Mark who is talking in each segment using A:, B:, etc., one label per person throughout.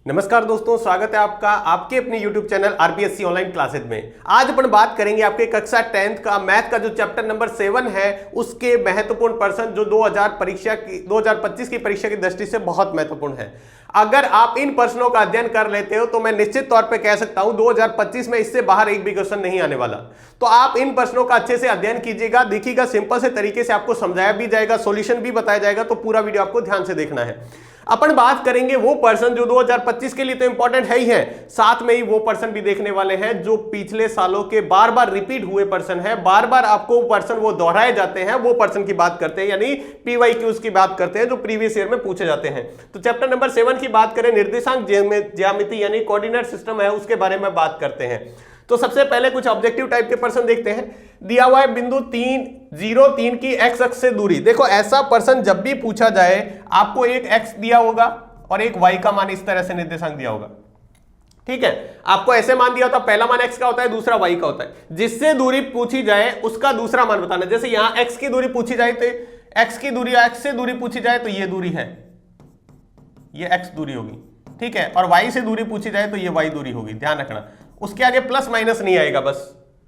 A: नमस्कार दोस्तों, स्वागत है आपका आपके अपने YouTube channel RPSC online classes में। आज अपन बात करेंगे आपके कक्षा 10th का मैथ का जो चैप्टर नंबर 7 है उसके महत्वपूर्ण प्रश्न जो 2025 की परीक्षा की दृष्टि से बहुत महत्वपूर्ण है। अगर आप इन प्रश्नों का अध्ययन कर लेते हो तो मैं निश्चित तौर पे कह सकता हूं 2025 में इससे बाहर एक भी क्वेश्चन नहीं आने वाला। तो आप इन प्रश्नों का अच्छे से अध्ययन कीजिएगा, देखिएगा, सिंपल से तरीके से आपको समझाया भी जाएगा, सॉल्यूशन भी बताया जाएगा। तो पूरा वीडियो आपको ध्यान से देखना है। अपन बात करेंगे वो पर्सन जो 2025 के लिए तो इंपॉर्टेंट है ही है, साथ में ही वो पर्सन भी देखने वाले हैं जो पिछले सालों के बार बार रिपीट हुए पर्सन है, बार बार आपको पर्सन वो दोहराए जाते हैं, वो पर्सन की बात करते हैं, यानी पीवाईक्यूज की बात करते हैं जो प्रीवियस ईयर में पूछे जाते हैं। तो चैप्टर नंबर 7 की बात करें, निर्देशांक ज्यामिति यानी कोऑर्डिनेट सिस्टम है, उसके बारे में बात करते हैं। तो सबसे पहले कुछ ऑब्जेक्टिव टाइप के पर्सन देखते हैं। दिया हुआ है बिंदु 3 की एक्स अक्ष से दूरी। देखो ऐसा पर्सन जब भी पूछा जाए आपको एक एक्स दिया होगा और एक वाई का मान इस तरह से निर्देशांक दिया होगा, ठीक है। आपको ऐसे मान दिया होता, पहला मान एक्स का होता है, दूसरा वाई का होता है। जिससे दूरी पूछी जाए उसका दूसरा मान बताना। जैसे यहां एक्स की दूरी पूछी जाए तो एक्स की दूरी, एक्स से दूरी पूछी जाए तो ये दूरी है, ये एक्स दूरी होगी, ठीक है। और वाई से दूरी पूछी जाए तो ये वाई दूरी होगी, ध्यान रखना। उसके आगे प्लस माइनस नहीं आएगा, बस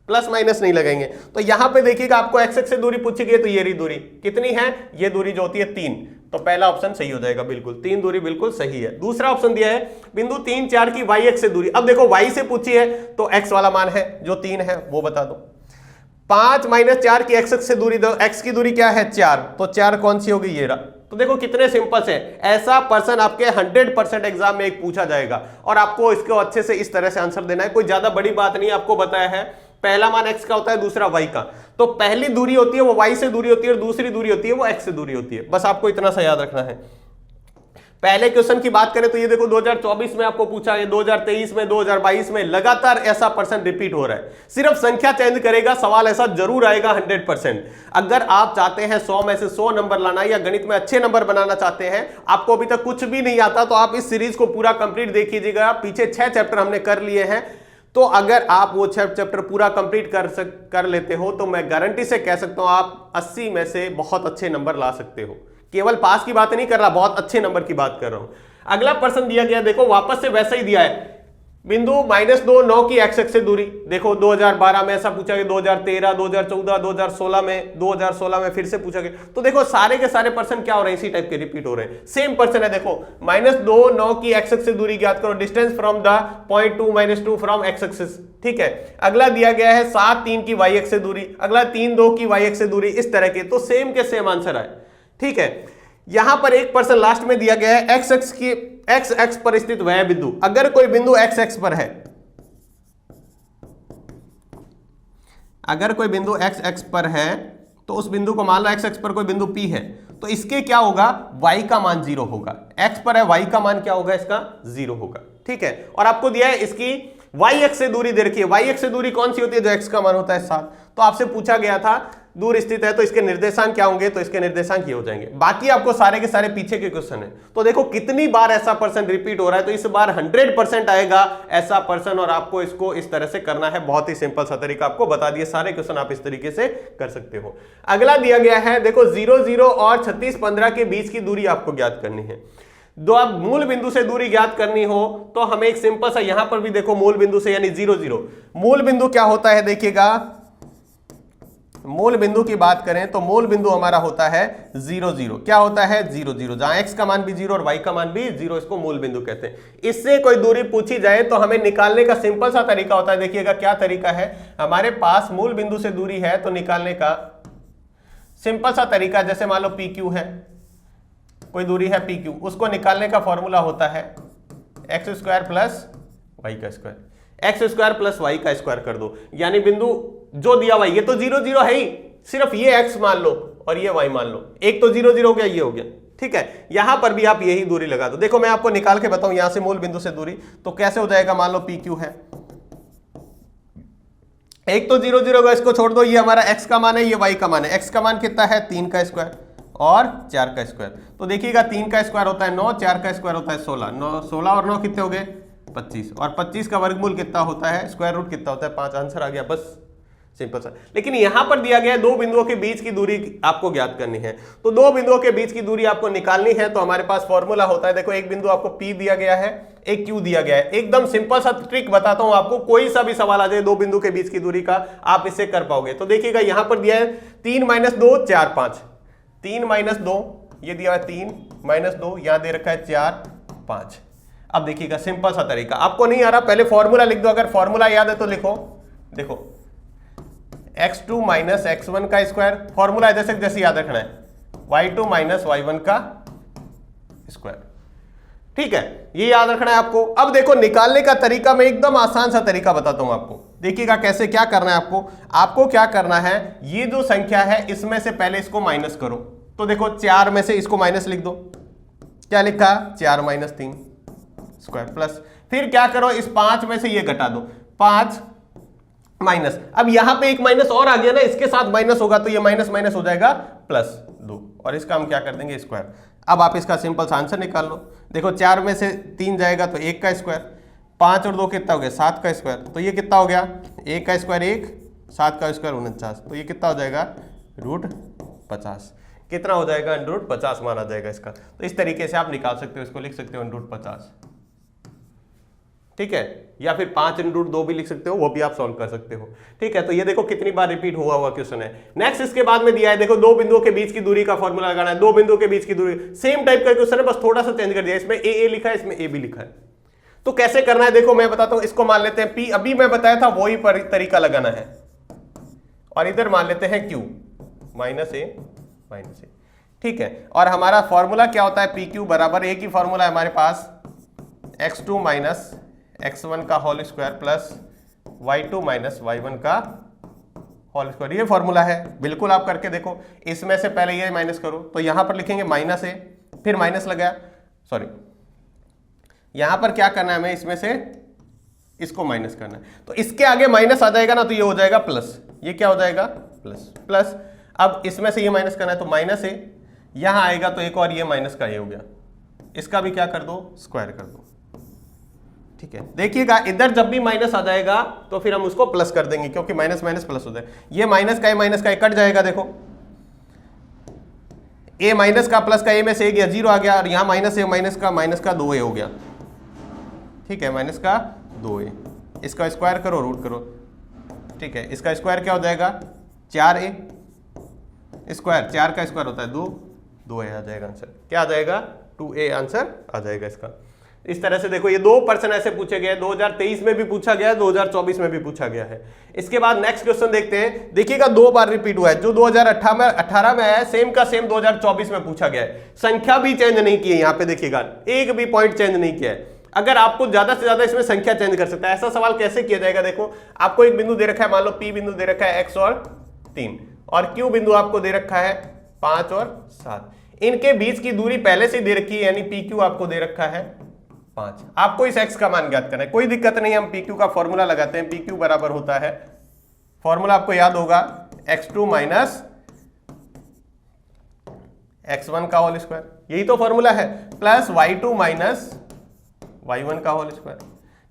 A: प्लस माइनस नहीं लगाएंगे। तो यहां पे देखिएगा आपको एक्स एक्स से दूरी पूछी गई तो ये रही दूरी, कितनी है, ये दूरी जो होती है 3। तो पहला ऑप्शन सही हो जाएगा, बिल्कुल 3 दूरी बिल्कुल सही है। दूसरा ऑप्शन दिया है बिंदु 3, 4 की वाई एक्स से दूरी। अब देखो वाई से पूछी है तो एक्स वाला मान है जो 3 है वो बता दो। 5 - 4 की एक्स एक्स से दूरी दो, एक्स की दूरी क्या है 4, तो 4 कौन सी होगी, ये रहा। तो देखो कितने सिंपल है। ऐसा पर्सन आपके 100% एग्जाम में एक पूछा जाएगा और आपको इसको अच्छे से इस तरह से आंसर देना है। कोई ज्यादा बड़ी बात नहीं, आपको बताया है पहला मान एक्स का होता है, दूसरा वाई का। तो पहली दूरी होती है वो वाई से दूरी होती है और दूसरी दूरी होती है वो एक्स से दूरी होती है। बस आपको इतना सा याद रखना है। पहले क्वेश्चन की बात करें तो ये देखो 2024 में आपको पूछा है, 2023 में, 2022 में लगातार ऐसा पर्सन रिपीट हो रहा है। सिर्फ संख्या चेंज करेगा, सवाल ऐसा जरूर आएगा 100%। अगर आप चाहते हैं 100 में से 100 नंबर लाना या गणित में अच्छे नंबर बनाना चाहते हैं, आपको अभी तक कुछ भी नहीं आता, तो आप इस सीरीज को पूरा कंप्लीट देख लीजिएगा। पीछे 6 चैप्टर हमने कर लिए हैं, तो अगर आप वो 6 चैप्टर पूरा कंप्लीट कर लेते हो तो मैं गारंटी से कह सकता हूं आप 80 में से बहुत अच्छे नंबर ला सकते हो। केवल पास की बात नहीं कर रहा, बहुत अच्छे नंबर की बात कर रहा हूं। अगला प्रश्न दिया गया, देखो वापस से वैसा ही दिया है। बिंदु -2, 9 की एक्स एक्स से दूरी। देखो 2012 में ऐसा पूछा गया, 2013, 2014, 2016 में फिर से पूछा गया। तो देखो सारे के सारे पर्सन क्या हो रहे हैं, इसी टाइप के रिपीट हो रहे हैं, सेम पर्सन है। देखो -2, 9 की एक्स एक्स से दूरी ज्ञात करो, distance from the point 2 - 2 from x axis, ठीक है। अगला दिया गया है 7, 3 की वाई एक्स से दूरी, अगला 3, 2 की वाई एक्स से दूरी, इस तरह के। तो सेम के सेम आंसर आए, ठीक है। यहां पर एक पर्सन लास्ट में दिया गया है एक्स एक्स पर स्थित वह बिंदु। अगर कोई बिंदु एक्स एक्स पर है, अगर कोई बिंदु एक्स एक्स पर है तो उस बिंदु को मान लो एक्स एक्स पर कोई बिंदु P है, तो इसके क्या होगा, y का मान 0 होगा। x पर है, y का मान क्या होगा, इसका 0 होगा, ठीक है। और आपको दिया है इसकी y एक्स से दूरी दे रखी है। y एक्स से दूरी कौन सी होती है, जो x का मान होता है 7। तो आपसे पूछा गया था दूर स्थित है तो इसके निर्देशांक क्या होंगे, तो इसके निर्देशांक ये हो जाएंगे। बाकी आपको सारे के सारे पीछे के क्वेश्चन है। तो देखो कितनी बार ऐसा पर्सन रिपीट हो रहा है, तो इस बार 100% आएगा ऐसा पर्सन, और आपको इसको इस तरह से करना है। बहुत ही सिंपल सा तरीका आपको बता दिए, सारे क्वेश्चन आप इस तरीके से कर सकते हो। अगला दिया गया है, देखो 0 और 36, 15 के बीच की दूरी आपको ज्ञात करनी है। दो आप मूल बिंदु से दूरी ज्ञात करनी हो तो हमें एक सिंपल सा, यहां पर भी देखो मूल बिंदु से यानी 0 मूल बिंदु क्या होता है, देखिएगा मूल बिंदु की बात करें तो मूल बिंदु हमारा होता है 0 क्या होता है 0 जहां x का मान भी 0 और y का मान भी 0, इसको मूल बिंदु कहते हैं। इससे कोई दूरी पूछी जाए तो हमें निकालने का सिंपल सा तरीका होता है। देखिएगा क्या तरीका है, हमारे पास मूल बिंदु से दूरी है तो निकालने का सिंपल सा तरीका, जैसे मान लो PQ है, कोई दूरी है PQ, उसको निकालने का फॉर्मूला होता है x² प्लस y का स्क्वायर। x² प्लस y का स्क्वायर कर दो, यानी बिंदु जो दिया हुआ, ये तो 0 है ही, सिर्फ ये x मान लो और ये y मान लो, एक तो 0 हो गया, ये हो गया, ठीक है। यहां पर भी आप यही दूरी लगा दो। देखो मैं आपको निकाल के बताऊं यहां से मूल बिंदु से दूरी, तो कैसे हो जाएगा, मान लो PQ है, एक तो 0 होगा, इसको छोड़ दो, ये हमारा x का मान है, ये y का मान है। x का मान कितना है 3 का स्क्वायर और 4 का स्क्वायर। तो देखिएगा 3 का स्क्वायर होता है 9, 4 का स्क्वायर होता है 16, 16 और 9 कितने हो गए 25, और 25 का वर्गमूल कितना होता है, स्क्वायर रूट कितना होता है 5। आंसर आ गया, बस सिंपल सा। लेकिन यहां पर दिया गया है दो बिंदुओं के बीच की दूरी आपको ज्ञात करनी है, तो दो बिंदुओं के बीच की दूरी आपको निकालनी है। तो हमारे पास फॉर्मूला होता है, देखो एक बिंदु आपको P दिया गया है, एक Q दिया गया है। एकदम सिंपल सा ट्रिक बताता हूं आपको, कोई सा भी सवाल आ जाए दो बिंदु के बीच की दूरी का, आप इससे कर पाओगे। तो देखिएगा यहां पर दिया है 3 - 2 4 5, 3 - 2 ये दिया है 3 - 2 यहां दे रखा है 4 5। अब देखिएगा सिंपल सा तरीका, आपको नहीं आ रहा पहले फॉर्मूला लिख दो, अगर फॉर्मूला याद है तो लिखो। देखो x2 - x1 का स्क्वायर, फॉर्मूला जैसे जैसे याद रखना है, y2 - y1 का स्क्वायर, ठीक है, ये याद रखना है आपको। अब देखो निकालने का तरीका, मैं एकदम आसान सा तरीका बताता हूं आपको, देखिएगा कैसे क्या करना है आपको। आपको क्या करना है, ये जो संख्या है इसमें से पहले इसको माइनस करो। तो देखो 4 में से इसको माइनस लिख दो, क्या लिखा 4 - 3 स्क्वायर, प्लस फिर क्या करो इस 5 में से ये घटा दो, 5 माइनस, अब यहां पे एक माइनस और आ गया ना, इसके साथ माइनस होगा तो ये माइनस माइनस हो जाएगा +2, और इसका हम क्या कर देंगे स्क्वायर। अब आप इसका सिंपल सा आंसर निकाल लो। देखो 4 में से 3 जाएगा तो 1 का स्क्वायर, 5 और 2 कितना हो गया 7 का स्क्वायर, तो ये कितना हो गया 1 का स्क्वायर 1, 7 का स्क्वायर 49, तो ये कितना हो जाएगा √50, कितना हो जाएगा √50 माना जाएगा इसका। तो इस तरीके से आप निकाल सकते हो, इसको लिख सकते हो √50, ठीक है, या फिर 5 × 2 भी लिख सकते हो, वो भी आप सॉल्व कर सकते हो, ठीक है। तो ये देखो कितनी बार रिपीट हुआ क्वेश्चन है। नेक्स्ट इसके बाद में दिया है, देखो दो बिंदुओं के बीच की दूरी का फॉर्मूला लगाना है, दो बिंदुओं के बीच की दूरी, सेम टाइप का क्वेश्चन है, बस थोड़ा सा चेंज कर दिया, इसमें ए लिखा है, इसमें ए भी लिखा है। तो कैसे करना है देखो मैं बताता हूं, इसको मान लेते हैं P, अभी मैं बताया था वही तरीका लगाना है, और इधर मान लेते हैं Q -a, ठीक है। और हमारा फॉर्मूला क्या होता है, PQ बराबर एक ही फॉर्मूला है हमारे पास, x2 - x1 का whole square plus y2 - y1 का होल स्क्वायर, ये फॉर्मूला है। बिल्कुल आप करके देखो, इसमें से पहले ये माइनस करो, तो यहां पर लिखेंगे -a, फिर माइनस लगाया, सॉरी यहां पर क्या करना है हमें, इसमें से इसको माइनस करना है, तो इसके आगे माइनस आ जाएगा ना, तो ये हो जाएगा प्लस, ये क्या हो जाएगा प्लस। अब इसमें से ये माइनस करना है, तो -a यहां आएगा तो एक और ये माइनस का ये हो गया, इसका भी क्या कर दो स्क्वायर कर दो, ठीक है। देखिएगा इधर जब भी माइनस आ जाएगा तो फिर हम उसको प्लस कर देंगे, क्योंकि माइनस माइनस प्लस हो जाए, ये माइनस का ये कट जाएगा, देखो a माइनस का प्लस का a में से गया 0 आ गया, और यहाँ माइनस का 2a हो गया, ठीक है, माइनस का 2a, इसका स्क्वायर करो रूट करो, ठीक है, इसका स्क्वायर क्या हो जाएगा 4a स्क्वायर, 4 का स्क्वायर होता है 2a आ जाएगा आंसर, क्या आ जाएगा 2a आंसर आ जाएगा इसका। इस तरह से देखो ये 2 पर्सन ऐसे पूछे गए, 2023 में भी पूछा गया है, 2024 में भी पूछा गया है। इसके बाद नेक्स्ट क्वेश्चन देखते हैं, देखिएगा 2 बार रिपीट हुआ है, जो 2018 में आया सेम का सेम 2024 में पूछा गया है, संख्या भी चेंज नहीं की है, यहाँ पे देखिएगा एक भी पॉइंट चेंज नहीं किया है। अगर आपको ज्यादा से ज्यादा इसमें संख्या चेंज कर सकता है, ऐसा सवाल कैसे किया जाएगा, देखो आपको एक बिंदु दे रखा है, मान लो P बिंदु दे रखा है x और 3, और Q बिंदु आपको दे रखा है 5 और 7, इनके बीच की दूरी पहले से दे रखी है, यानी PQ आपको दे रखा है 5, आपको इस x का मान ज्ञात करना है, कोई दिक्कत नहीं, हम PQ का फॉर्मूला लगाते हैं। PQ बराबर होता है, फॉर्मूला आपको याद होगा, x2 - x1 का होल स्क्वायर, यही तो फॉर्मूला है, प्लस y2 - y1 का होल स्क्वायर,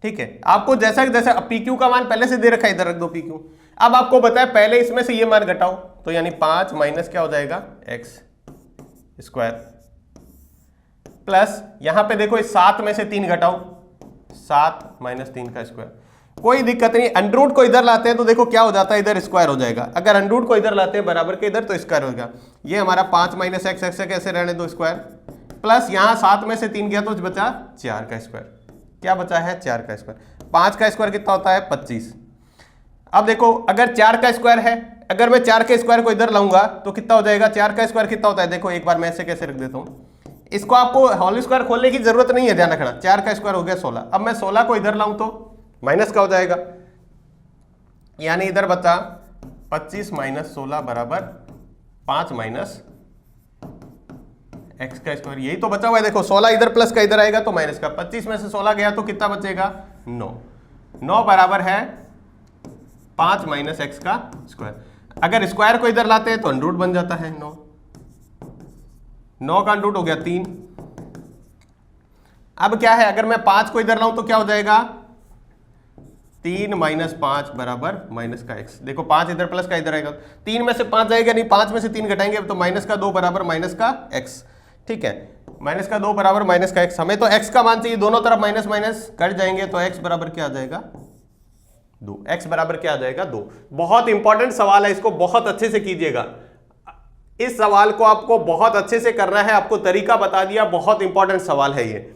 A: ठीक है। आपको जैसा जैसा PQ का मान पहले से दे रखा है, इधर रख दो PQ। अब आपको बताया पहले इसमें से ये मान घटाओ, तो यानी 5 माइनस क्या हो जाएगा x स्क्वायर, प्लस यहां पे देखो इस 7 में से 3 घटाओ, 7 - 3 का स्क्वायर, कोई दिक्कत नहीं, अंडर को इधर लाते हैं तो देखो क्या हो जाता है, इधर स्क्वायर हो जाएगा, अगर अंडर को इधर लाते हैं बराबर के इधर तो स्क्वायर होगा, ये हमारा 5 - x से कैसे रहने दो स्क्वायर, प्लस यहां 7 में से 3 गया तो बचा 4 का स्क्वायर, क्या बचा है 4 का स्क्वायर, 5 का स्क्वायर कितना होता है 25। अब देखो अगर 4 का स्क्वायर है, अगर मैं 4 के स्क्वायर को इधर लाऊंगा तो कितना हो जाएगा, 4 का स्क्वायर कितना होता है, देखो एक बार मैं ऐसे कैसे रख देता हूं, इसको आपको होल स्क्वायर खोलने की जरूरत नहीं है, ध्यान रखना, 4 का स्क्वायर हो गया 16, अब मैं 16 को इधर लाऊं तो माइनस का हो जाएगा, यानी इधर बचा 25 - 16 बराबर 5 - x का स्क्वायर, यही तो बचा हुआ है, देखो 16 इधर प्लस का इधर आएगा तो माइनस का, 25 में से 16 गया तो कितना बचेगा 9 बराबर है 5 - x का स्क्वायर। अगर स्क्वायर को इधर लाते हैं तो अंडर रूट बन जाता है 9 का अंडर रूट हो गया 3। अब क्या है, अगर मैं 5 को इधर लाऊं तो क्या हो जाएगा 3 माइनस 5 बराबर माइनस का x। देखो 5 इधर प्लस का इधर आएगा, 3 में से 5 जाएगा नहीं, 5 में से 3 घटाएंगे तो माइनस का 2 बराबर माइनस का x। ठीक है, माइनस का 2 बराबर माइनस का x। हमें तो x का मान चाहिए, दोनों तरफ माइनस माइनस कट जाएंगे तो x बराबर क्या आ जाएगा 2। x बराबर क्या आ जाएगा 2। बहुत इंपॉर्टेंट सवाल है, इसको बहुत अच्छे से कीजिएगा। इस सवाल को आपको बहुत अच्छे से करना है, आपको तरीका बता दिया, बहुत इंपॉर्टेंट सवाल है ये।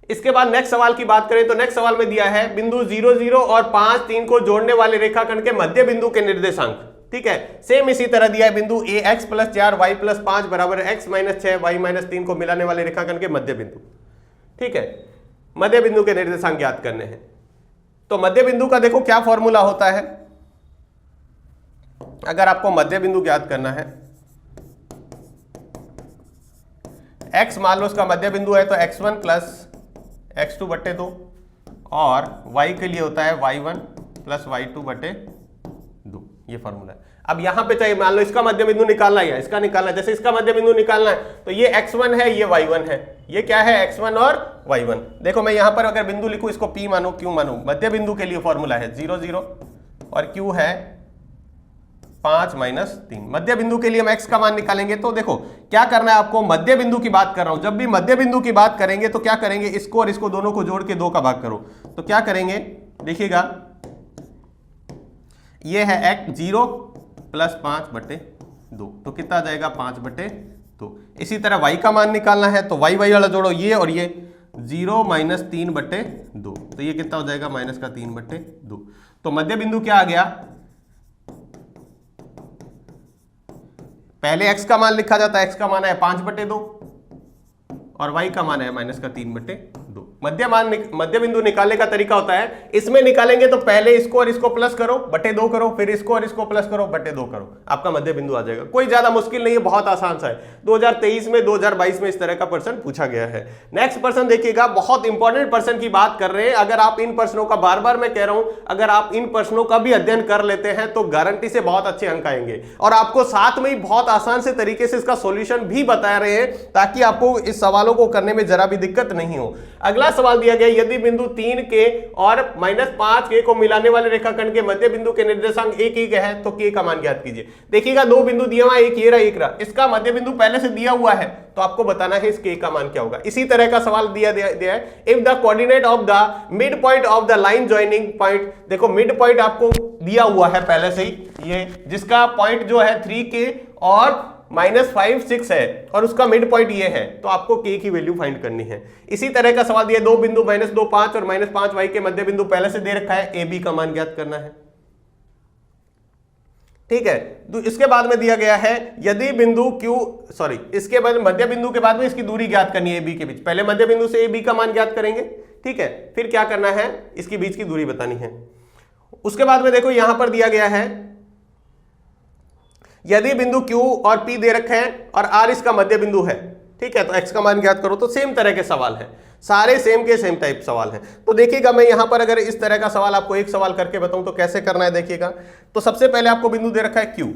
A: इसके बाद नेक्स्ट सवाल की बात करें तो नेक्स्ट सवाल में दिया है बिंदु 0 0 और 5 3 को जोड़ने वाले रेखाखंड के मध्य बिंदु के निर्देशांक। ठीक है, सेम इसी तरह दिया है बिंदु a x + 4 y + 5 बराबर x - 6 y - 3 को मिलाने वाले रेखाखंड के मध्य बिंदु। ठीक है, मध्य बिंदु के निर्देशांक ज्ञात करने हैं। तो मध्य बिंदु का देखो क्या फॉर्मूला होता है। अगर आपको मध्य बिंदु ज्ञात करना है, x मान लो उसका मध्य बिंदु है तो x1 + x2 बटे 2 और y के लिए होता है y1 + y2 बटे 2। ये फॉर्मूला है। अब यहां पे चाहिए, मान लो इसका मध्य बिंदु निकालना है, इसका निकालना है। जैसे इसका मध्य बिंदु निकालना है तो ये x1 है, ये y1 है। ये क्या है x1 और y1। देखो मैं यहां पर अगर बिंदु लिखूं, इसको p मानो q मानो, मध्य बिंदु के लिए फॉर्मूला है 0 0 और q है 5 - 3। मध्य बिंदु के लिए हम x का मान निकालेंगे। तो देखो क्या करना है आपको, मध्य बिंदु की बात कर रहा हूं, जब भी मध्य बिंदु की बात करेंगे तो क्या करेंगे, इसको और इसको दोनों को जोड़ के 2 का भाग करो। तो क्या करेंगे देखिएगा, ये है x 0 + 5 बटे 2 तो कितना आ जाएगा 5 बटे 2। इसी तरह y का मान निकालना है तो y वाला जोड़ो, ये और ये 0 - 3 बटे 2 तो ये कितना हो जाएगा -3 बटे 2। तो मध्य बिंदु क्या आ गया, पहले x का मान लिखा जाता है, x का मान है 5 बटे 2 और y का मान है -3 बटे 2। मध्य बिंदु निकालने का तरीका होता है, इसमें निकालेंगे तो पहले इसको और इसको प्लस करो बटे 2 करो, फिर इसको और इसको प्लस करो बटे 2 करो, आपका मध्य बिंदु आ जाएगा। कोई ज्यादा मुश्किल नहीं है, बहुत आसान सा है। 2023 में 2022 में इस तरह का प्रश्न पूछा गया है। नेक्स्ट प्रश्न देखिएगा, बहुत इंपॉर्टेंट प्रश्न की बात कर रहे हैं। अगर आप इन प्रश्नों का, बार बार मैं कह रहा हूं, अगर आप इन प्रश्नों का भी अध्ययन कर लेते हैं तो गारंटी से बहुत अच्छे अंक आएंगे। और आपको साथ में ही बहुत आसान से तरीके से इसका सॉल्यूशन भी बता रहे हैं ताकि आपको इस सवालों को करने में जरा भी दिक्कत नहीं हो। अगला सवाल दिया गया, यदि बिंदु 3 के और -5 के को मिलाने वाले रेखाखंड के मध्य बिंदु के निर्देशांक एक ही है तो k का मान ज्ञात कीजिए। देखिएगा 2 बिंदु दिया हुआ है, एक ये रहा एक रहा, इसका मध्य बिंदु पहले से दिया हुआ है तो आपको बताना है इस k का मान क्या होगा। इसी तरह का सवाल दिया है, if the coordinate of the mid point of the line joining point. देखो मिड पॉइंट आपको दिया हुआ है पहले से ही, ये जिसका पॉइंट जो है 3k और -5 6 है और उसका मिड पॉइंट ये है, तो आपको k की वैल्यू फाइंड करनी है। इसी तरह का सवाल दिया, 2 बिंदु -2 5 और -5 y के मध्य बिंदु पहले से दे रखा है, ab का मान ज्ञात करना है। ठीक है, तो इसके बाद में दिया गया है, यदि बिंदु इसके बाद मध्य बिंदु के बाद में इसकी दूरी ज्ञात करनी है ab के बीच। पहले मध्य बिंदु से ab का मान ज्ञात करेंगे, ठीक है, फिर क्या करना है, इसके बीच की दूरी बतानी है। उसके बाद में देखो यहां पर दिया गया है, यदि बिंदु Q और P दे रखे हैं और R इसका मध्य बिंदु है, ठीक है, तो x का मान ज्ञात करो। तो सेम तरह के सवाल है, सारे सेम के सेम टाइप सवाल हैं। तो देखिएगा मैं यहां पर अगर इस तरह का सवाल आपको एक सवाल करके बताऊं तो कैसे करना है देखिएगा। तो सबसे पहले आपको बिंदु दे रखा है Q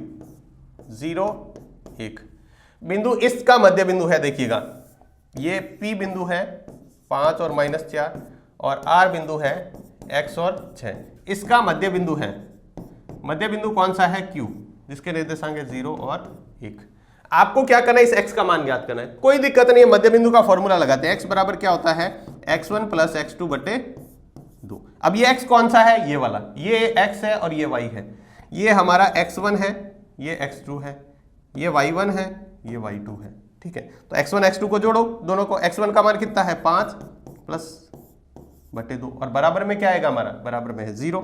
A: 0 1, बिंदु इसका मध्य बिंदु है, देखिएगा ये P बिंदु है 5 और -4 और R बिंदु है x और 6, इसका मध्य बिंदु है। मध्य बिंदु कौन सा है, Q, जिसके निर्देशांक है 0 और 1। आपको क्या करना है, इस x का मान ज्ञात करना है। कोई दिक्कत नहीं है, मध्य बिंदु का फॉर्मूला लगाते हैं। x बराबर क्या होता है, x1 + x2 बटे 2। अब ये x कौन सा है, ये वाला, ये x है और ये y है। ये हमारा x1 है, ये x2 है, ये y1 है, ये y2 है। ठीक है, तो x1 x2 को जोड़ो दोनों को। x1 का मान कितना है 5 + बटे 2 और बराबर में क्या आएगा हमारा, बराबर में है 0।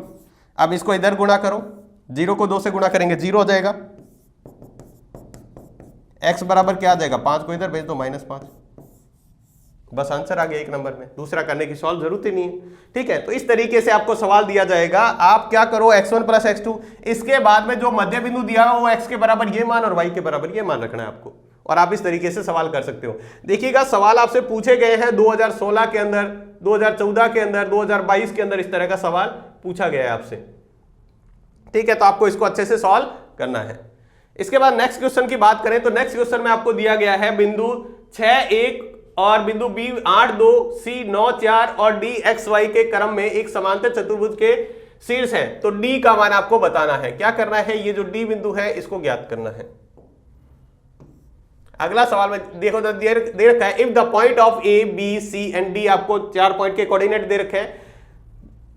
A: अब इसको इधर गुणा करो, 0 को 2 से गुणा करेंगे 0 हो जाएगा। x बराबर क्या आ जाएगा, 5 को इधर भेज दो -5, बस आंसर आ गया 1 नंबर में। दूसरा करने की सॉल्व जरूरत ही नहीं है। ठीक है, तो इस तरीके से आपको सवाल दिया जाएगा। आप क्या करो, x1 + x2, इसके बाद में जो मध्य बिंदु दिया हो वो x के बराबर ये मान और y के बराबर ये मान रखना है आपको, और आप इस तरीके से सवाल कर सकते हो। देखिएगा सवाल आपसे पूछे गए हैं 2016 के अंदर, 2014 के अंदर, 2022 के अंदर, इस तरह का सवाल पूछा गया है आपसे। ठीक है, तो आपको इसको अच्छे से सॉल्व करना है। इसके बाद नेक्स्ट क्वेश्चन की बात करें तो नेक्स्ट क्वेश्चन में आपको दिया गया है बिंदु 6 1 और बिंदु B 8 2 C 9 4 और D X Y के क्रम में एक समांतर चतुर्भुज के शीर्ष है, तो डी का मान आपको बताना है। क्या करना है, ये जो डी बिंदु है इसको ज्ञात करना है। अगला सवाल में देखो दे रखा है, if the point of A B C and D, आपको 4 पॉइंट के कोऑर्डिनेट दे रखे हैं,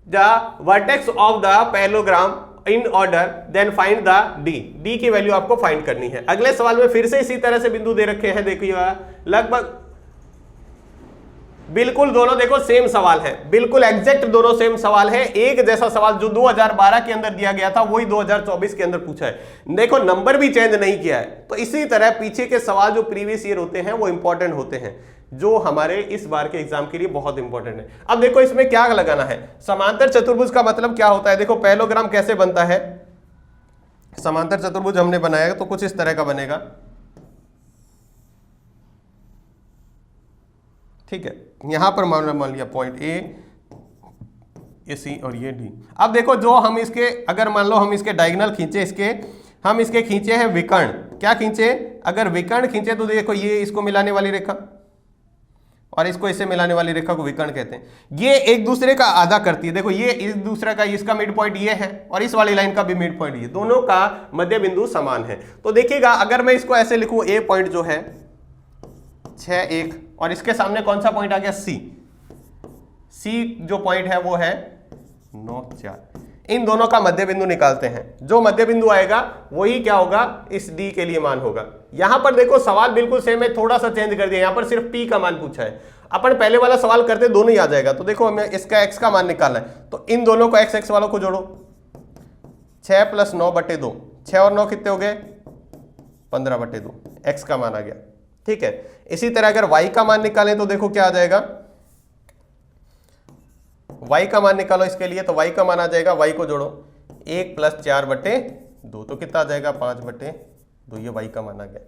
A: the vertex of the parallelogram in order, then find the D. D की वैल्यू आपको फाइंड करनी है। अगले सवाल में फिर से इसी तरह से बिंदु दे रखे हैं, देखिएगा लगभग बिल्कुल दोनों देखो सेम सवाल है, बिल्कुल एग्जैक्ट दोनों सेम सवाल है। एक जैसा सवाल जो 2012 के अंदर दिया गया था वही 2024 के अंदर पूछा है। देखो नंबर भी चेंज नहीं किया है। तो इसी तरह पीछे के सवाल जो प्रीवियस ईयर होते हैं वो इंपॉर्टेंट होते हैं, जो हमारे इस बार के एग्जाम के लिए बहुत इंपॉर्टेंट है। अब देखो इसमें क्या लगाना है, समांतर चतुर्भुज का मतलब क्या होता है। देखो पैरेललोग्राम कैसे बनता है, समांतर चतुर्भुज हमने बनाया तो कुछ इस तरह का बनेगा, ठीक है। यहां पर मान लिया पॉइंट ए, ये सी और ये डी। अब देखो जो हम इसके, अगर मान लो हम इसके डायगोनल खींचे, हम इसके खींचे हैं विकर्ण। क्या खींचे, अगर विकर्ण खींचे तो देखो ये इसको मिलाने वाली रेखा और इसको इससे मिलाने वाली रेखा को विकर्ण कहते हैं। ये एक दूसरे का आधा करती है। देखो ये इस दूसरा का, इसका मिड पॉइंट ये है और इस वाली लाइन का भी मिड पॉइंट ये, दोनों का मध्य बिंदु समान है। तो देखिएगा अगर मैं इसको ऐसे लिखूं, ए पॉइंट जो है 6 1 और इसके सामने कौन सा पॉइंट आ गया, सी जो पॉइंट है वो है 9 4। इन दोनों का मध्य बिंदु निकालते हैं। जो मध्य बिंदु आएगा वही क्या होगा, इस डी के लिए मान होगा। यहां पर देखो सवाल बिल्कुल सेम है, थोड़ा सा चेंज कर दिया, यहां पर सिर्फ पी का मान पूछा है। अपन पहले वाला सवाल करते दोनों ही आ जाएगा। तो देखो हमें इसका एक्स का मान निकालना है, तो इन दोनों को एक्स वालों को जोड़ो, 6 + 9/2, 6 और 9 कितने हो गए, 15/2, एक्स का मान आ गया, ठीक है। इसी तरह अगर y का मान निकालें तो देखो क्या आ जाएगा, y का मान निकालो इसके लिए, तो y का मान आ जाएगा, y को जोड़ो 1 + 4/2, तो कितना आ जाएगा 5/2, ये y का मान आ गया।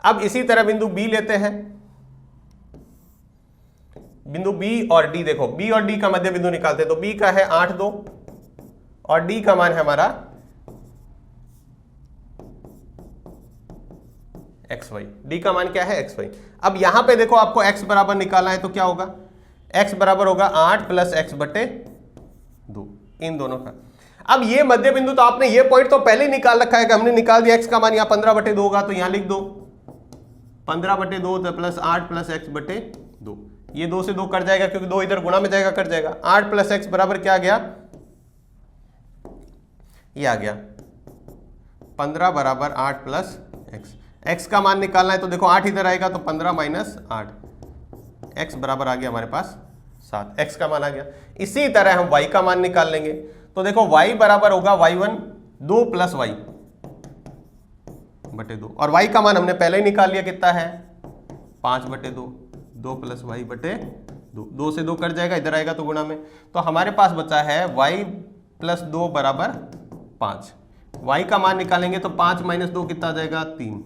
A: अब इसी तरह बिंदु b लेते हैं, बिंदु b और d, देखो b और d का मध्य बिंदु निकालते हैं। तो b का है 8 2 और d का मान है हमारा xy, d का मान क्या है xy। अब यहां पे देखो आपको x बराबर निकालना है, तो क्या होगा, x बराबर होगा 8 + x/2, इन दोनों का। अब ये मध्य बिंदु, तो आपने ये पॉइंट तो पहले ही निकाल रखा है कि हमने निकाल दिया, x का मान यहाँ 15/2 होगा, तो यहां लिख दो 15/2 + 8 + x/2, ये 2 से 2 कट जाएगा क्योंकि 2 इधर गुणा में जाएगा, कट जाएगा। 8 + x बराबर क्या आ गया, ये आ गया 15 बराबर 8 + x। x का मान निकालना है, तो देखो 8 इधर आएगा तो 15 - 8, x बराबर आ गया हमारे पास 7, x का मान आ गया। इसी तरह हम y का मान निकाल लेंगे, तो देखो y बराबर होगा y1 2 + y/2, और y का मान हमने पहले ही निकाल लिया, कितना है 5/2, 2 + y/2, 2 से 2 कट जाएगा, इधर आएगा तो गुणा में, तो हमारे पास बचा है y + 2 बराबर 5। y का मान निकालेंगे तो 5 - 2 कितना आ जाएगा 3,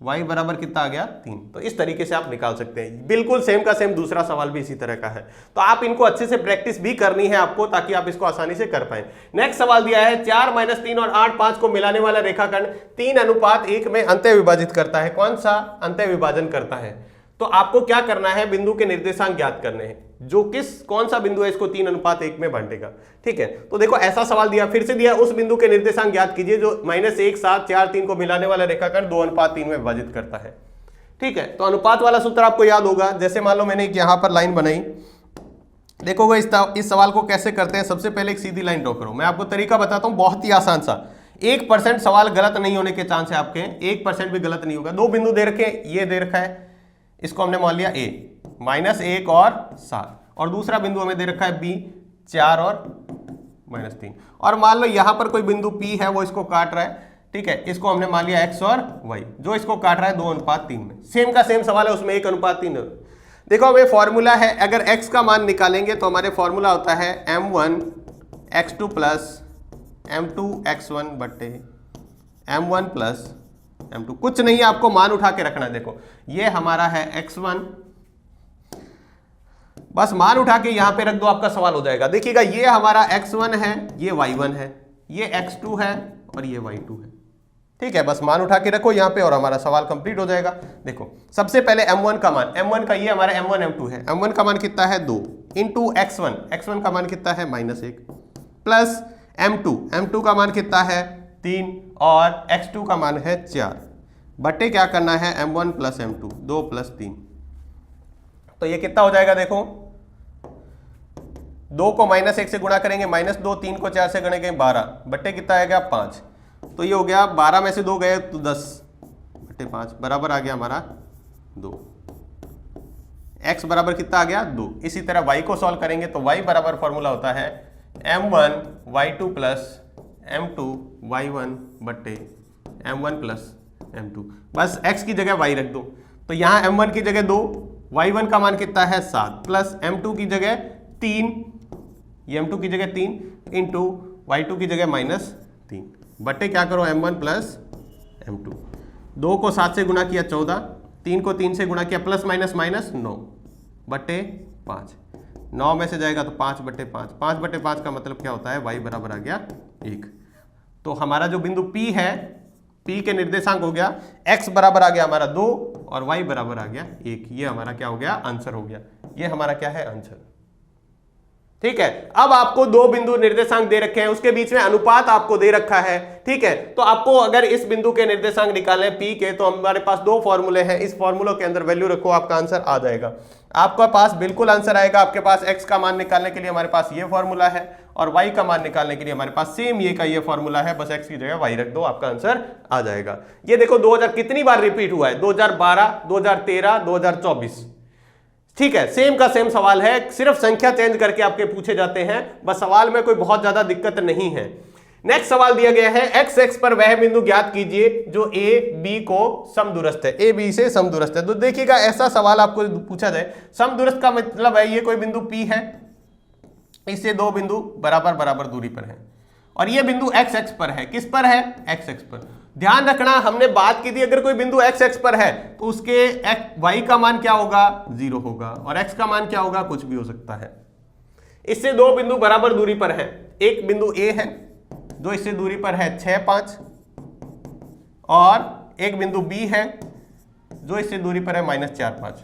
A: y बराबर कितना आ गया 3। तो इस तरीके से आप निकाल सकते हैं। बिल्कुल सेम का सेम दूसरा सवाल भी इसी तरह का है, तो आप इनको अच्छे से प्रैक्टिस भी करनी है आपको, ताकि आप इसको आसानी से कर पाए। नेक्स्ट सवाल दिया है 4 - 3 और 8 5 को मिलाने वाला रेखाखंड 3:1 में अंतः विभाजित करता है। कौन सा अंतः विभाजन करता है, तो आपको क्या करना है, बिंदु के निर्देशांक ज्ञात करने हैं, जो कौन सा बिंदु है इसको 3:1 में बांटेगा, ठीक है। तो देखो ऐसा सवाल दिया, फिर से दिया, उस बिंदु के निर्देशांक ज्ञात कीजिए जो -1 7 4 3 को मिलाने वाला रेखाखंड 2:3 में विभाजित करता है, ठीक है। तो अनुपात वाला सूत्र आपको याद होगा। जैसे मान लो मैंने यहां पर लाइन बनाई, देखोगे इस सवाल को कैसे करते हैं। सबसे पहले एक सीधी लाइन ड्रॉ करो, मैं आपको तरीका बताता हूं, बहुत ही आसान सा। 1% सवाल गलत नहीं होने के चांस है आपके, 1% भी गलत नहीं होगा। 2 बिंदु दे रखे, ये दे रखा है, इसको हमने मान लिया a -1 और 7, और दूसरा बिंदु हमें दे रखा है b 4 और -3, और मान लो यहां पर कोई बिंदु p है, वो इसको काट रहा है, ठीक है। इसको हमने मान लिया x और y, जो इसको काट रहा है 2:3 में। सेम का सेम सवाल है, उसमें 1:3। देखो हमें फॉर्मूला है, अगर x का मान निकालेंगे तो हमारे फॉर्मूला होता है m1 x2 + m2 x1 बटे m1 + m2। कुछ नहीं, आपको मान उठा के रखना है। देखो ये हमारा है x1, बस मान उठा के यहां पे रख दो, आपका सवाल हो जाएगा। देखिएगा ये हमारा x1 है, ये y1 है, ये x2 है और ये y2 है, ठीक है। बस मान उठा के रखो यहाँ पे और हमारा सवाल कंप्लीट हो जाएगा। देखो सबसे पहले m1 का मान, m1 का ये हमारा m1 m2 है, m1 का मान कितना है 2 × x1, x1 का मान कितना है -1, प्लस m2 का मान कितना है 3 और x2 का मान है 4 बटे क्या करना है m1 प्लस m2 2 प्लस 3। तो ये कितना हो जाएगा देखो 2 को -1 से गुणा करेंगे -2 3 को 4 से गुणेंगे 12 बटे कितना आएगा 5। तो ये हो गया 12 में से 2 गए तो 10 बटे 5 बराबर आ गया हमारा 2। x बराबर कितना आ गया 2। इसी तरह y को सॉल्व करेंगे तो y बराबर फॉर्मूला होता है m1 y2 plus m2 y1 बटे m1 प्लस m2। बस x की जगह y रख दो तो यहाँ m1 की जगह 2 y1 का मान कितना है 7 प्लस m2 की जगह 3 ये m2 की जगह 3 इंटू y2 की जगह -3 बटे क्या करो m1 प्लस m2। 2 को 7 से गुणा किया 14 3 को 3 से गुणा किया प्लस माइनस माइनस 9 बटे 5 9 में से जाएगा तो 5 बटे 5 5 बटे 5 का मतलब क्या होता है y बराबर आ गया 1। तो हमारा जो बिंदु P है P के निर्देशांक हो गया x बराबर आ गया हमारा 2 और y बराबर आ गया 1। ये हमारा क्या हो गया आंसर हो गया। ये हमारा क्या है आंसर। ठीक है अब आपको दो बिंदु निर्देशांक दे रखे हैं उसके बीच में अनुपात आपको दे रखा है। ठीक है तो आपको अगर इस बिंदु के निर्देशांक निकालने P के तो हमारे पास दो फॉर्मूले हैं। इस फॉर्मूलों के अंदर वैल्यू रखो आपका आंसर आ जाएगा। आपका पास बिल्कुल आंसर आएगा। आपके पास x का मान निकालने के लिए हमारे पास ये फॉर्मूला है और y का मान निकालने के लिए हमारे पास सेम ये का ये फॉर्मूला है। बस x की जगह y रख दो आपका आंसर आ जाएगा। ये देखो 2000 कितनी बार रिपीट हुआ है 2012 2013 2024। ठीक है सेम का सेम सवाल है सिर्फ संख्या चेंज करके आपके पूछे जाते हैं। बस सवाल में कोई बहुत ज्यादा दिक्कत नहीं है। नेक्स्ट सवाल दिया गया है x पर वह बिंदु ज्ञात कीजिए जो a b को समदूरस्थ है। a b से समदूरस्थ है। तो देखिएगा ऐसा सवाल आपको पूछा जाए समदूरस्थ का मतलब है ये कोई बिंदु p है इससे दो बिंदु बराबर बराबर दूरी पर है और ये बिंदु x पर है। किस पर है x पर। ध्यान रखना हमने बात की थी अगर कोई बिंदु x पर है तो उसके y का मान क्या होगा 0 होगा और x का मान क्या होगा कुछ भी हो सकता है। इससे दो बिंदु बराबर दूरी पर है। एक बिंदु a है जो इससे दूरी पर है 6 5 और एक बिंदु b है जो इससे दूरी पर है -4 5।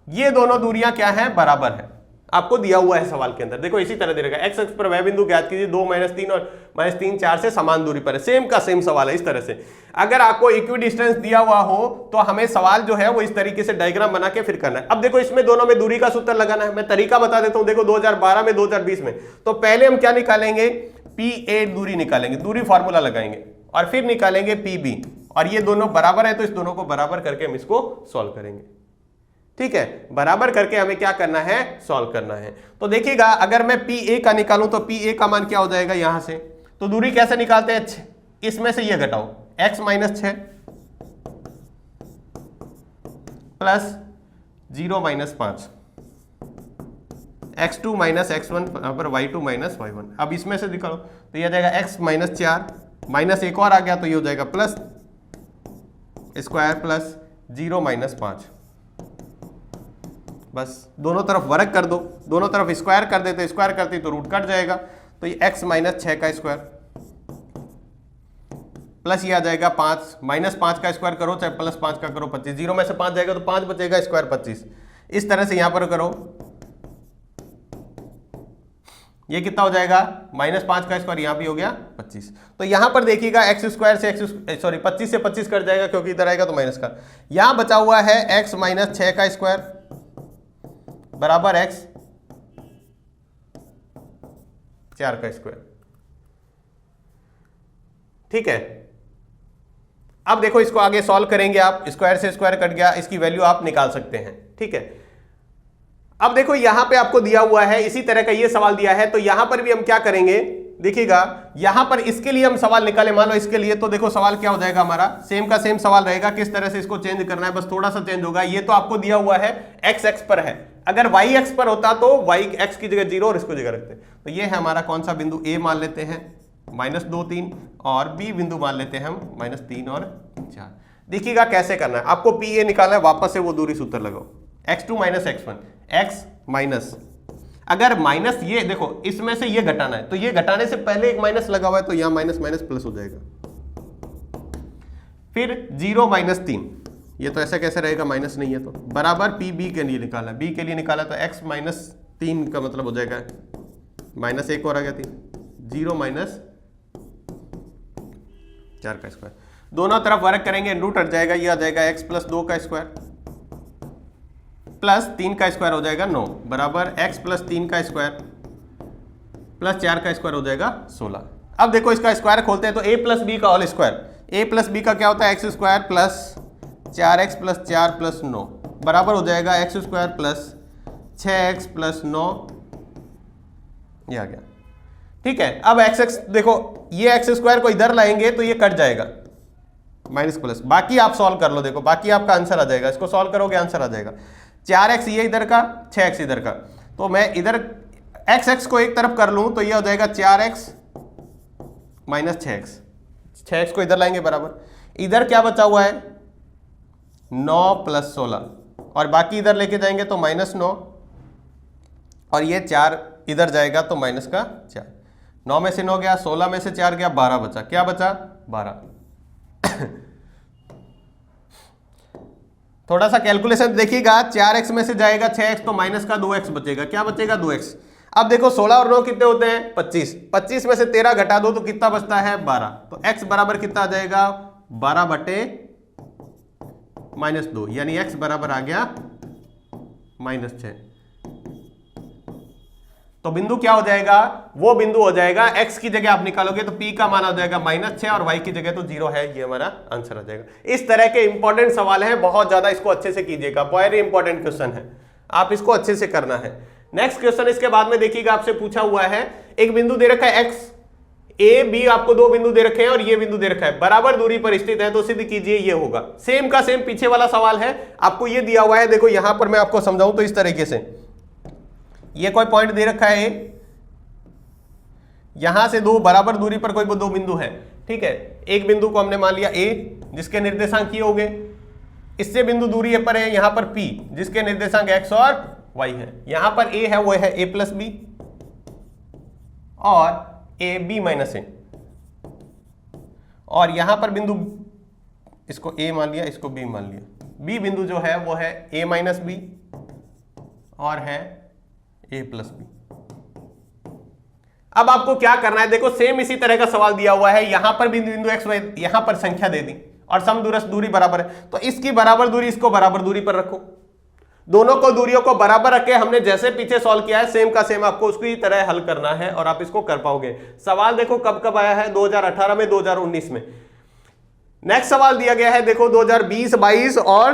A: ये दोनों दूरियां क्या है बराबर है। आपको दिया हुआ है सवाल के अंदर देखो इसी तरह दे रखा है x पर वह बिंदु ज्ञात कीजिए 2 -3 और -3 4 से समान दूरी पर है। सेम का सेम सवाल है इस तरह से। अगर आपको इक्वी डिस्टेंस दिया हुआ हो तो हमें सवाल जो है वो इस तरीके से डायग्राम बना के फिर करना है। अब देखो इसमें दोनों में दूरी का सूत्र लगाना है। मैं तरीका बता देता हूं देखो 2012 में 2020 में तो पहले हम क्या निकालेंगे PA दूरी निकालेंगे दूरी फॉर्मूला लगाएंगे और फिर निकालेंगे PB और ये दोनों बराबर है तो इस दोनों को बराबर करके हम इसको सॉल्व करेंगे। ठीक है बराबर करके हमें क्या करना है सॉल्व करना है। तो देखिएगा अगर मैं PA का निकालूं तो PA का मान क्या हो जाएगा यहां से। तो दूरी कैसे निकालते हैं इसमें से ये घटाओ x - 6 प्लस 0 - 5 x2 - x1 बराबर y2 - y1। अब इसमें से निकालो तो ये आ जाएगा x - 4 माइनस एक और आ गया तो ये हो जाएगा प्लस स्क्वायर प्लस 0 - 5। बस दोनों तरफ वर्ग कर दो दोनों तरफ स्क्वायर कर देते स्क्वायर करते तो रूट कट जाएगा तो ये x - 6 का स्क्वायर प्लस ये आ जाएगा 5 -5 का स्क्वायर करो चाहे +5 का करो 25 0 में से 5 जाएगा तो 5 बचेगा स्क्वायर 25। इस तरह से यहां पर करो ये कितना हो जाएगा -5 का स्क्वायर यहां भी हो गया 25। तो यहां पर देखिएगा x स्क्वायर से 25 से 25 कट जाएगा क्योंकि इधर आएगा तो माइनस का। यहां बचा हुआ है x - 6 का स्क्वायर बराबर x 4 का स्क्वायर। ठीक है अब देखो इसको आगे सॉल्व करेंगे आप स्क्वायर से स्क्वायर कट गया इसकी वैल्यू आप निकाल सकते हैं। ठीक है अब देखो यहां पे आपको दिया हुआ है इसी तरह का ये सवाल दिया है तो यहां पर भी हम क्या करेंगे देखिएगा यहां पर इसके लिए हम सवाल निकाले मान लो इसके लिए तो देखो सवाल क्या हो जाएगा हमारा सेम का सेम सवाल रहेगा। किस तरह से इसको चेंज करना है बस थोड़ा सा चेंज होगा। ये तो आपको दिया हुआ है x पर है अगर y x पर होता तो y x की जगह 0 और इसको जगह रखते। तो ये है हमारा कौन सा बिंदु a मान लेते हैं -2 3 और b बिंदु मान लेते हैं हम -3 और 4। देखिएगा कैसे करना है आपको PA निकालना है वापस से वो दूरी सूत्र लगाओ x2 - x1 x माइनस अगर माइनस ये देखो इसमें से ये घटाना है तो ये घटाने से पहले एक माइनस लगा हुआ है तो यहां माइनस माइनस प्लस हो जाएगा। फिर 0 - 3 ये तो ऐसा कैसे रहेगा माइनस नहीं है तो बराबर PB के लिए निकाला B के लिए निकाला तो x - 3 का मतलब हो जाएगा माइनस एक और आ गया 3, 0 माइनस 4 का स्क्वायर। दोनों तरफ वर्क करेंगे, रूट हट जाएगा, ये आ जाएगा x प्लस 2 का स्क्वायर प्लस 3 का स्क्वायर हो जाएगा 9 बराबर x प्लस 3 का स्क्वायर प्लस 4 का स्क्वायर हो जाएगा 16। अब देखो इसका स्क्वायर खोलते हैं तो a प्लस बी का whole square, a plus B का क्या होता है x square plus 4x plus 4 plus 9 बराबर हो जाएगा x square plus 6x plus 9, ये आ गया। ठीक है, अब x देखो ये x स्क्वायर को इधर लाएंगे तो ये कट जाएगा माइनस प्लस, बाकी आप सॉल्व कर लो, देखो बाकी आपका आंसर आ जाएगा, इसको सॉल्व करोगे आंसर आ जाएगा 4x ये इधर का 6x इधर का, तो मैं इधर x को एक तरफ कर लूं तो ये हो जाएगा 4x माइनस 6x को इधर लाएंगे बराबर, इधर क्या बचा हुआ है 9 प्लस 16 और बाकी इधर लेके जाएंगे तो माइनस 9 और ये 4 इधर जाएगा तो माइनस का 4, 9 में से 9 गया, 16 में से 4 गया, 12 बचा, क्या बचा 12। थोड़ा सा कैलकुलेशन देखिएगा, 4x में से जाएगा 6x तो माइनस का 2x बचेगा, क्या बचेगा 2x। अब देखो 16 और 9 कितने होते हैं 25, 25 में से 13 घटा दो तो कितना बचता है 12, तो x बराबर कितना आ जाएगा 12 बटे माइनस 2, यानी x बराबर आ गया माइनस 6। तो बिंदु क्या हो जाएगा, वो बिंदु हो जाएगा x की जगह आप निकालोगे तो p का मान आ जाएगा माइनस 6 और y की जगह तो 0 है, ये हमारा आंसर आ जाएगा। इस तरह के इंपॉर्टेंट सवाल हैं, बहुत ज्यादा, इसको अच्छे से कीजिएगा, वेरी इंपॉर्टेंट क्वेश्चन है, आप इसको अच्छे से करना है। नेक्स्ट क्वेश्चन इसके बाद में देखिएगा, आपसे पूछा हुआ है एक बिंदु दे रखा है x, a b, आपको दो बिंदु दे रखे हैं और ये बिंदु दे रखा है, बराबर दूरी पर स्थित है, तो सिद्ध कीजिए, ये होगा। सेम का सेम पीछे वाला सवाल है, आपको ये दिया हुआ है, देखो यहां पर मैं आपको समझाऊं तो इस तरीके से, ये कोई पॉइंट दे रखा है, यहां से दो बराबर दूरी पर कोई दो बिंदु है, ठीक है, एक बिंदु को हमने मान लिया a जिसके निर्देशांक ये हो गए, इससे बिंदु दूरी पर है यहां पर p जिसके निर्देशांक x और y है, यहां पर a है वो है a प्लस बी और a b माइनस ए, और यहां पर बिंदु इसको a मान लिया, इसको b मान लिया, b बिंदु जो है वो है a माइनस बी और है a प्लस बी। अब आपको क्या करना है, देखो सेम इसी तरह का सवाल दिया हुआ है, यहां पर बिंदु x y, यहां पर संख्या दे दी और समदूरस्थ दूरी बराबर है, तो इसकी बराबर दूरी इसको बराबर दूरी पर रखो, दोनों को दूरियों को बराबर रखे, हमने जैसे पीछे सॉल्व किया है सेम का सेम आपको उसकी तरह हल करना है और आप इसको कर पाओगे। सवाल देखो कब कब आया है, 2018 में, 2019 में। नेक्स्ट सवाल दिया गया है, देखो 2020, 22 और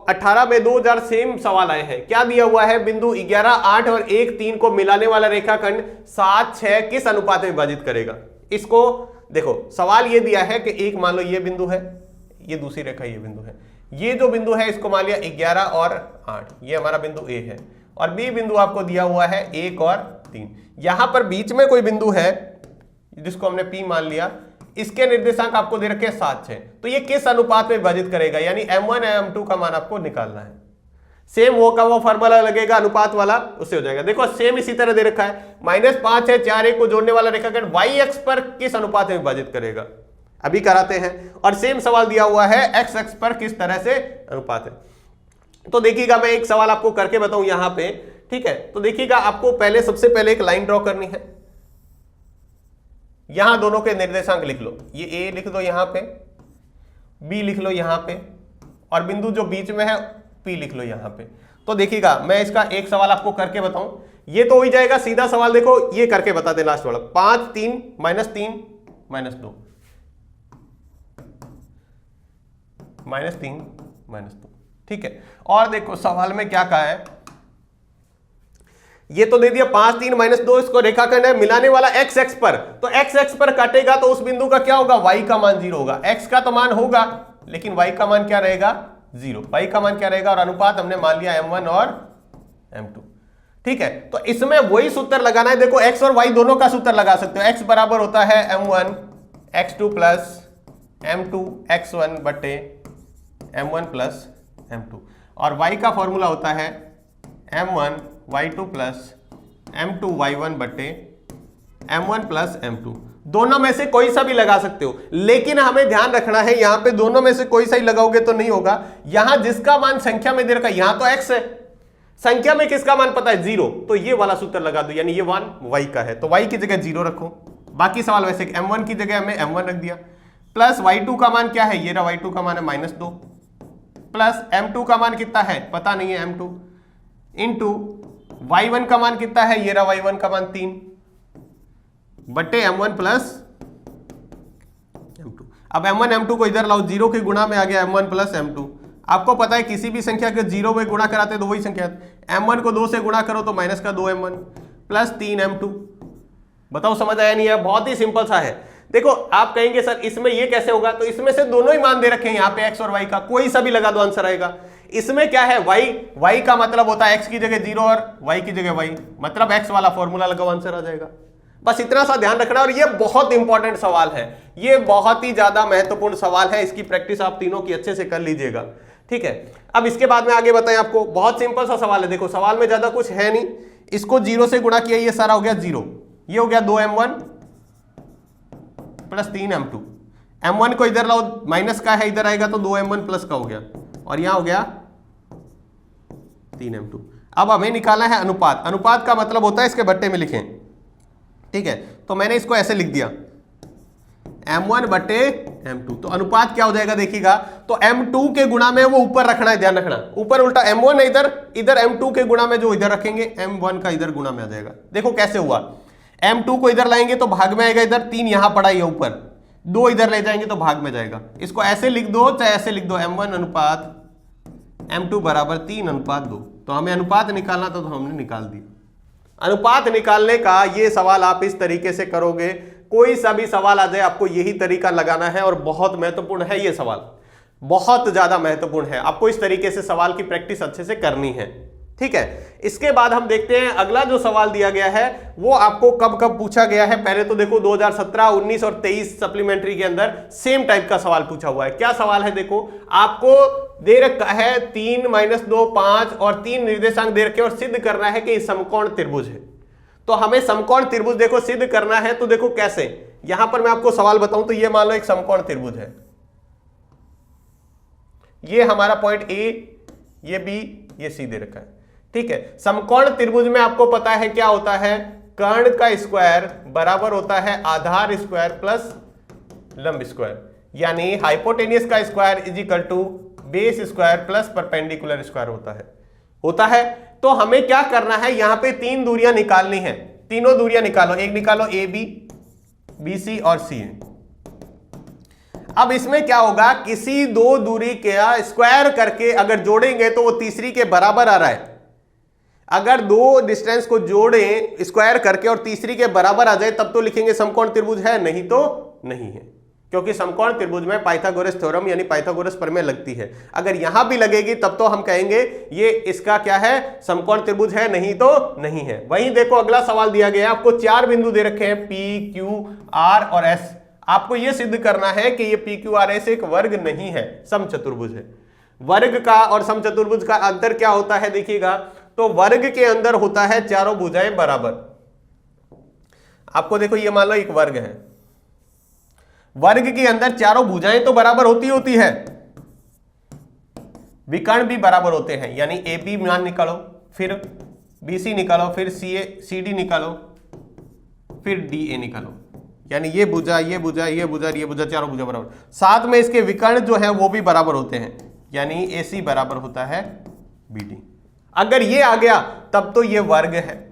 A: 18 में 2000 सेम सवाल आए हैं। क्या दिया हुआ है, बिंदु 11, 8 और 1, 3 को मिलाने वाला रेखाखंड 7, 6 किस अनुपात में विभाजित करेगा। इसको देखो सवाल ये दिया है कि एक मान लो ये बिंदु है, ये दूसरी रेखा ये बिंदु है, ये जो बिंदु है इसको मान लिया 11 और 8, ये हमारा बिंदु A है, और B बिंदु आपको दिया हुआ है 1 और 3, यहां पर बीच में कोई बिंदु है जिसको हमने P मान लिया, इसके निर्देशांक आपको दे रखे 7, 6, तो ये किस अनुपात में विभाजित करेगा, यानी m1 m2 का मान आपको निकालना है। सेम वो का वो फॉर्मूला लगेगा अनुपात वाला, उससे हो जाएगा। देखो सेम इसी तरह दे रखा है, -5 है 4 1 को जोड़ने वाला रेखाखंड y अक्ष पर किस अनुपात में विभाजित करेगा, अभी कराते हैं। और सेम सवाल दिया हुआ है x अक्ष पर किस तरह से अनुपात है। तो देखिएगा मैं एक सवाल आपको करके बताऊं यहां पे, ठीक है, तो देखिएगा आपको पहले सबसे पहले एक लाइन ड्रॉ करनी है, यहां दोनों के निर्देशांक लिख लो, ये a लिख दो यहां पे, b लिख लो यहां पे, और बिंदु जो बीच में है p लिख लो यहां पे। तो देखिएगा मैं इसका एक सवाल आपको करके बताऊं, ये तो हो ही जाएगा सीधा सवाल, देखो ये करके बता दे लास्ट वाला, 5 3 -3 -2 -3 -2, ठीक है। और देखो सवाल में क्या कहा है, ये तो दे दिया 5 3 -2, इसको रेखाखंड है मिलाने वाला x अक्ष पर, तो x अक्ष पर काटेगा तो उस बिंदु का क्या होगा, y का मान 0 होगा, x का तो मान होगा लेकिन y का मान क्या रहेगा 0, y का मान क्या रहेगा, और अनुपात हमने मान लिया m1 और m2, ठीक है। तो इसमें वही सूत्र लगाना है, देखो x और y दोनों का सूत्र लगा सकते हो, x बराबर होता है m1 x2 plus m2 x1 बटे m1 प्लस m2, और y का फॉर्मूला होता है m1 y2 plus m2 y1 बटे m1 प्लस m2, दोनों में से कोई सा भी लगा सकते हो, लेकिन हमें ध्यान रखना है यहां पे दोनों में से कोई सा ही लगाओगे तो नहीं होगा, यहां जिसका मान संख्या में दे रखा है, यहां तो x है, संख्या में किसका मान पता है 0, तो ये वाला सूत्र लगा दो, यानी ये मान y का है तो y की जगह 0 रखो। बाकी सवाल वैसे m1 की जगह हमें m1 रख दिया, प्लस y2 का मान क्या है, ये रहा y2 का मान है -2, प्लस m2 का मान कितना है पता नहीं है m2, इंटू y1 का मान कितना है, ये रहा y1 का मान 3 बटे m1 प्लस m2। अब m1 m2 को इधर लाओ, 0 के गुणा में आ गया m1 प्लस m2। आपको पता है किसी भी संख्या के 0 में गुणा कराते तो वही संख्या, m1 को 2 से गुणा करो तो माइनस का 2m1 प्लस 3m2। बताओ समझ आया नहीं है? बहुत ही सिंपल सा है। देखो आप कहेंगे सर इसमें ये कैसे होगा, तो इसमें से दोनों ही मान दे रखे हैं यहाँ पे x और y का, कोई सा भी लगा दो आंसर आएगा। इसमें क्या है y का मतलब होता है x की जगह 0 और y की जगह y, मतलब x वाला फॉर्मूला लगाओ आंसर आ जाएगा। बस इतना सा ध्यान रखना। और ये बहुत इंपॉर्टेंट सवाल है, ये बहुत ही ज्यादा महत्वपूर्ण सवाल है, इसकी प्रैक्टिस आप तीनों की अच्छे से कर लीजिएगा, ठीक है। अब इसके बाद में आगे बताएं आपको, बहुत सिंपल सा सवाल है। देखो सवाल में ज्यादा कुछ है नहीं, इसको 0 से गुणा किया, ये सारा हो गया 0, ये हो गया 2m1 प्लस 3m2। m1 को इधर लाओ, माइनस का है इधर आएगा तो 2m1 प्लस का हो गया, और यहां हो गया 3m2। अब हमें निकालना है अनुपात। अनुपात का मतलब होता है इसके बट्टे में लिखें, ठीक है। तो मैंने इसको ऐसे लिख दिया m1 बटे m2, तो अनुपात क्या हो जाएगा देखिएगा, तो m2 के गुणा में वो ऊपर रखना है, ध्यान रखना, ऊपर उल्टा m1 है इधर, इधर m2 के गुणा में जो इधर रखेंगे m1 का इधर गुणा में आ जाएगा। देखो कैसे हुआ, m2 को इधर लाएंगे तो भाग में आएगा, इधर 3 यहां पड़ा है ऊपर, 2 इधर ले जाएंगे तो भाग में जाएगा। इसको ऐसे लिख दो चाहे ऐसे लिख दो, m1 अनुपात m2 बराबर 3:2। तो हमें अनुपात निकालना था तो हमने निकाल दिया। अनुपात निकालने का ये सवाल आप इस तरीके से करोगे, कोई सा भी सवाल आ जाए आपको यही तरीका लगाना है, और बहुत महत्वपूर्ण है ये सवाल, बहुत ज्यादा महत्वपूर्ण है। आपको इस तरीके से सवाल की प्रैक्टिस अच्छे से करनी है, ठीक है। इसके बाद हम देखते हैं अगला जो सवाल दिया गया है वो आपको कब कब पूछा गया है। पहले तो देखो 2017, 19 और 23 सप्लीमेंट्री के अंदर सेम टाइप का सवाल पूछा हुआ है। क्या सवाल है देखो, आपको दे रखा है 3 - 2 5 और 3 निर्देशांक दे रखे और सिद्ध करना है कि समकोण त्रिभुज है। तो हमें समकोण त्रिभुज देखो सिद्ध करना है, तो देखो कैसे, यहां पर मैं आपको सवाल बताऊं तो ये मान लो एक समकोण त्रिभुज है, ये हमारा पॉइंट ए, ये बी, ये सी दे रखा है, ठीक है। समकोण त्रिभुज में आपको पता है क्या होता है, कर्ण का स्क्वायर बराबर होता है आधार स्क्वायर प्लस लंब स्क्वायर, यानी हाइपोटेनियस का square is equal to base square plus perpendicular square होता है। तो हमें क्या करना है, यहां पे 3 दूरियां निकालनी है, तीनों दूरियां निकालो, एक निकालो ए बी, बी सी और सी। अब इसमें क्या होगा, किसी 2 दूरी के स्क्वायर करके अगर जोड़ेंगे तो वो तीसरी के बराबर आ रहा है। अगर 2 डिस्टेंस को जोड़ें स्क्वायर करके और तीसरी के बराबर आ जाए तब तो लिखेंगे समकोण त्रिभुज है, नहीं तो नहीं है, क्योंकि समकोण त्रिभुज में पाइथागोरस थ्योरम यानी पाइथागोरस प्रमेय लगती है। अगर यहां भी लगेगी तब तो हम कहेंगे ये इसका क्या है, समकोण त्रिभुज है, नहीं तो नहीं है। वहीं देखो अगला सवाल दिया गया है, आपको 4 बिंदु दे रखे हैं P, Q, R और S। आपको यह सिद्ध करना है कि ये P, Q, R, S एक वर्ग नहीं है, समचतुर्भुज है। वर्ग का और समचतुर्भुज का अंतर क्या होता है देखिएगा, तो वर्ग के अंदर होता है चारों भुजाएं बराबर। आपको देखो ये मान लो एक वर्ग है, वर्ग के अंदर चारों भुजाएं तो बराबर होती है, विकर्ण भी बराबर होते हैं, यानी ए बी मान निकालो, फिर बी सी निकालो, फिर सी डी निकालो, फिर डी ए निकालो, यानी ये भुजा, ये भुजा, ये भुजा, ये भुजा, चारों भुजा बराबर। साथ में इसके विकर्ण जो है वो भी बराबर होते हैं, यानी ए सी बराबर होता है बी डी। अगर ये आ गया तब तो ये वर्ग है,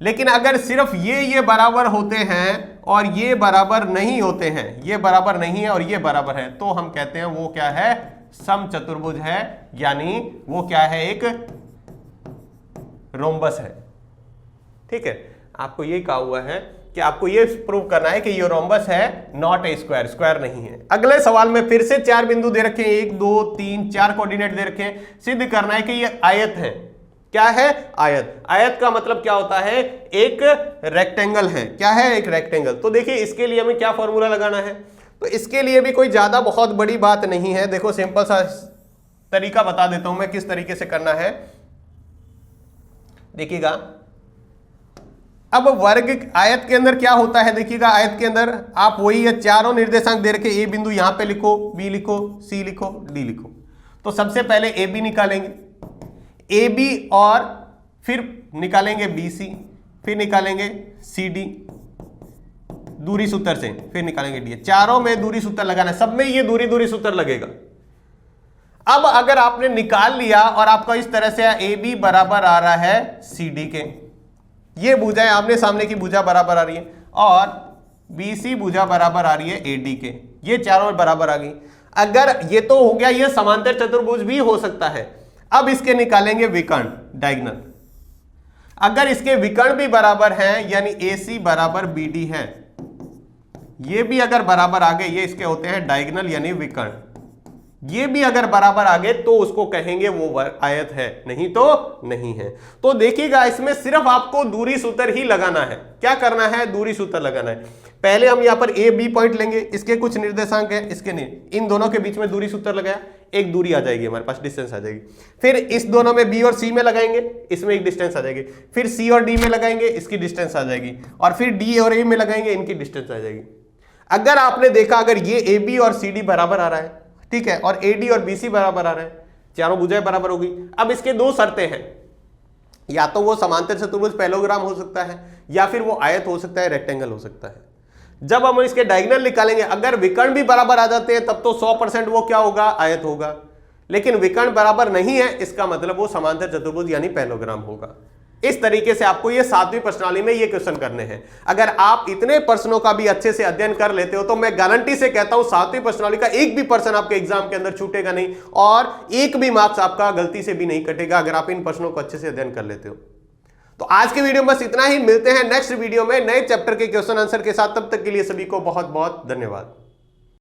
A: लेकिन अगर सिर्फ ये बराबर होते हैं और ये बराबर नहीं होते हैं, ये बराबर नहीं है और ये बराबर है, तो हम कहते हैं वो क्या है, समचतुर्भुज है, यानी वो क्या है, एक रोम्बस है, ठीक है। आपको ये कहा हुआ है कि आपको ये प्रूव करना है कि ये रोम्बस है, नॉट ए स्क्वायर, स्क्वायर नहीं है। अगले सवाल में फिर से 4 बिंदु दे रखे हैं, 1 2 3 4 कोऑर्डिनेट दे रखे हैं, सिद्ध करना है कि ये आयत है। क्या है, आयत। आयत का मतलब क्या होता है, एक रेक्टेंगल है। क्या है, एक रेक्टेंगल। तो देखिए इसके लिए हमें क्या फॉर्मूला लगाना है, तो इसके लिए भी कोई ज्यादा बहुत बड़ी बात नहीं है। देखो सिंपल सा तरीका बता देता हूं मैं किस तरीके से करना है, देखिएगा। अब वर्ग आयत के अंदर क्या होता है, देखिएगा आयत के अंदर आप वही है, चारों निर्देशांक दे रखे, ए बिंदु यहां पे लिखो, बी लिखो, सी लिखो, डी लिखो। तो सबसे पहले ए बी निकालेंगे। ए बी और फिर निकालेंगे बी सी, फिर निकालेंगे सी डी दूरी सूत्र से, फिर निकालेंगे डी। चारों में दूरी सूत्र लगाना है, सब में ये दूरी दूरी सूत्र लगेगा। अब अगर आपने निकाल लिया और आपका इस तरह से ए बी बराबर आ रहा है सी डी के, ये भुजाएं आमने सामने की भुजा बराबर आ रही है, और बी सी भुजा बराबर आ रही है ए डी के, ये चारों बराबर आ गई। अगर ये तो हो गया, ये समांतर चतुर्भुज भी हो सकता है। अब इसके निकालेंगे विकर्ण, डायगोनल। अगर इसके विकर्ण भी बराबर हैं, यानी ए सी बराबर बी डी है, ये भी अगर बराबर आ गए, ये इसके होते हैं डायगोनल यानी विकर्ण। ये भी अगर बराबर आ गए तो उसको कहेंगे वो आयत है, नहीं तो नहीं है। तो देखिएगा, इसमें सिर्फ आपको दूरी सूत्र ही लगाना है। क्या करना है? दूरी सूत्र लगाना है। पहले हम यहां पर ए बी पॉइंट लेंगे, इसके कुछ निर्देशांक है, इसके नहीं, इन दोनों के बीच में दूरी सूत्र लगाया, एक दूरी आ जाएगी हमारे पास, डिस्टेंस आ जाएगी। फिर इस दोनों में बी और सी में लगाएंगे, इसमें एक डिस्टेंस आ जाएगी। फिर सी और डी में लगाएंगे, इसकी डिस्टेंस आ जाएगी। और फिर डी और ए में लगाएंगे, इनकी डिस्टेंस आ जाएगी। अगर आपने देखा, अगर ये ए बी और सी डी बराबर आ रहा है, ठीक है, और ए डी और बी सी बराबर आ रहा है, चारों भुजाएं बराबर होगी। अब इसके दो शर्तें हैं, या तो वो समांतर चतुर्भुज पैरेललोग्राम हो सकता है, या फिर वो आयत हो सकता है, रेक्टेंगल हो सकता है। जब हम इसके डायगोनल निकालेंगे, अगर विकर्ण भी बराबर आ जाते हैं, तब तो 100% वो क्या होगा? आयत होगा। लेकिन विकर्ण बराबर नहीं है, इसका मतलब वो समांतर चतुर्भुज यानी पैरेललोग्राम होगा। इस तरीके से आपको ये 7वीं प्रश्नावली में ये क्वेश्चन करने हैं। अगर आप इतने प्रश्नों का भी अच्छे से अध्ययन कर लेते हो, तो मैं गारंटी से कहता हूं 7वीं प्रश्नावली का एक भी प्रश्न आपके एग्जाम के अंदर छूटेगा नहीं, और एक भी मार्क्स आपका गलती से भी नहीं कटेगा, अगर आप इन प्रश्नों को अच्छे से अध्ययन कर लेते हो। तो आज के वीडियो में बस इतना ही। मिलते हैं नेक्स्ट वीडियो में नए चैप्टर के क्वेश्चन आंसर के साथ। तब तक के लिए सभी को बहुत बहुत धन्यवाद।